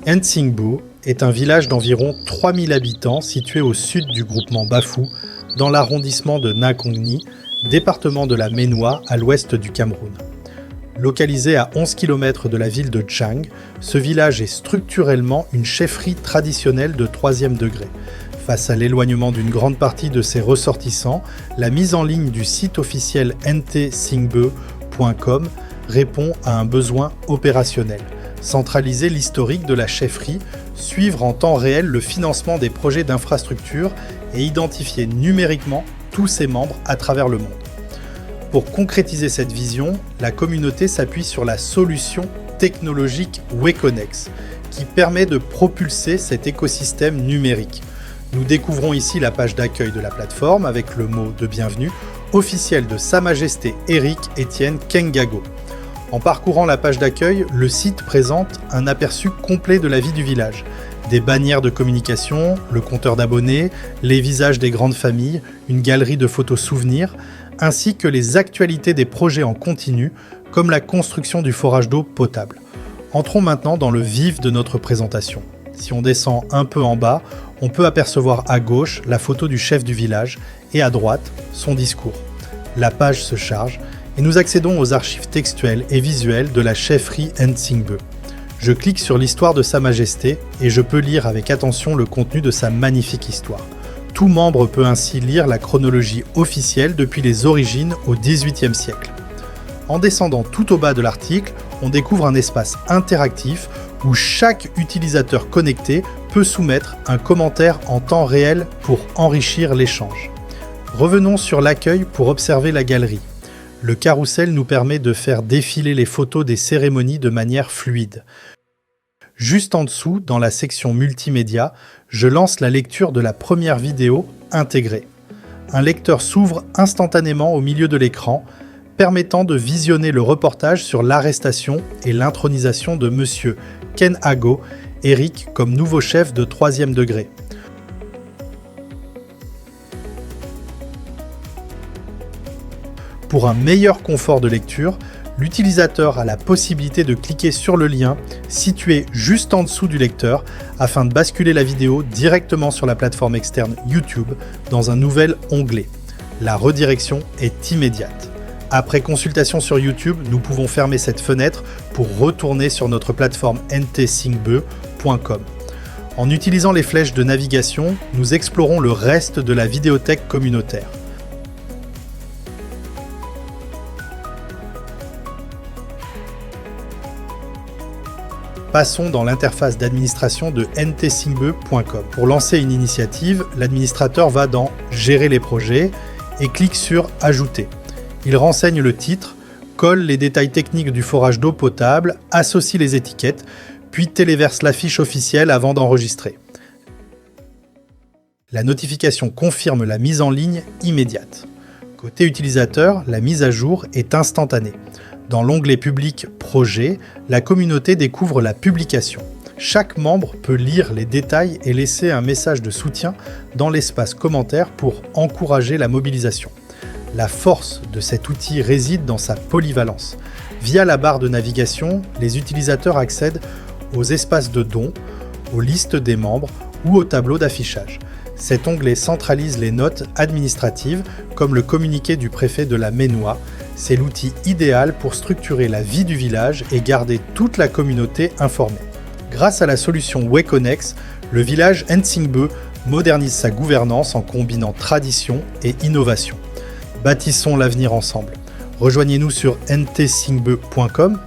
Nsingbu est un village d'environ 3000 habitants situé au sud du groupement Bafou, dans l'arrondissement de Nakongni, département de la Ménois à l'ouest du Cameroun. Localisé à 11 km de la ville de Tchang, ce village est structurellement une chefferie traditionnelle de 3e degré. Face à l'éloignement d'une grande partie de ses ressortissants, la mise en ligne du site officiel ntsingbeu.com répond à un besoin opérationnel. Centraliser l'historique de la chefferie, suivre en temps réel le financement des projets d'infrastructure et identifier numériquement tous ses membres à travers le monde. Pour concrétiser cette vision, la communauté s'appuie sur la solution technologique Weconex, qui permet de propulser cet écosystème numérique. Nous découvrons ici la page d'accueil de la plateforme avec le mot de bienvenue officiel de Sa Majesté Éric Étienne Kengago. En parcourant la page d'accueil, le site présente un aperçu complet de la vie du village. Des bannières de communication, le compteur d'abonnés, les visages des grandes familles, une galerie de photos souvenirs, ainsi que les actualités des projets en continu, comme la construction du forage d'eau potable. Entrons maintenant dans le vif de notre présentation. Si on descend un peu en bas, on peut apercevoir à gauche la photo du chef du village et à droite, son discours. La page se charge et nous accédons aux archives textuelles et visuelles de la chefferie Nsingbu. Je clique sur l'histoire de Sa Majesté et je peux lire avec attention le contenu de sa magnifique histoire. Tout membre peut ainsi lire la chronologie officielle depuis les origines au XVIIIe siècle. En descendant tout au bas de l'article, on découvre un espace interactif où chaque utilisateur connecté peut soumettre un commentaire en temps réel pour enrichir l'échange. Revenons sur l'accueil pour observer la galerie. Le carrousel nous permet de faire défiler les photos des cérémonies de manière fluide. Juste en dessous, dans la section multimédia, je lance la lecture de la première vidéo intégrée. Un lecteur s'ouvre instantanément au milieu de l'écran, permettant de visionner le reportage sur l'arrestation et l'intronisation de Monsieur Kengago, Éric, comme nouveau chef de 3e degré. Pour un meilleur confort de lecture, l'utilisateur a la possibilité de cliquer sur le lien situé juste en dessous du lecteur afin de basculer la vidéo directement sur la plateforme externe YouTube dans un nouvel onglet. La redirection est immédiate. Après consultation sur YouTube, nous pouvons fermer cette fenêtre pour retourner sur notre plateforme ntsingbeu.com. En utilisant les flèches de navigation, nous explorons le reste de la vidéothèque communautaire. Passons dans l'interface d'administration de ntsingbeu.com. Pour lancer une initiative, l'administrateur va dans « Gérer les projets » et clique sur « Ajouter ». Il renseigne le titre, colle les détails techniques du forage d'eau potable, associe les étiquettes, puis téléverse l'affiche officielle avant d'enregistrer. La notification confirme la mise en ligne immédiate. Côté utilisateur, la mise à jour est instantanée. Dans l'onglet Public Projet, la communauté découvre la publication. Chaque membre peut lire les détails et laisser un message de soutien dans l'espace commentaire pour encourager la mobilisation. La force de cet outil réside dans sa polyvalence. Via la barre de navigation, les utilisateurs accèdent aux espaces de dons, aux listes des membres ou au tableau d'affichage. Cet onglet centralise les notes administratives, comme le communiqué du préfet de la Ménois. C'est l'outil idéal pour structurer la vie du village et garder toute la communauté informée. Grâce à la solution Weconex, le village Nsingbu modernise sa gouvernance en combinant tradition et innovation. Bâtissons l'avenir ensemble. Rejoignez-nous sur ntsingbeu.com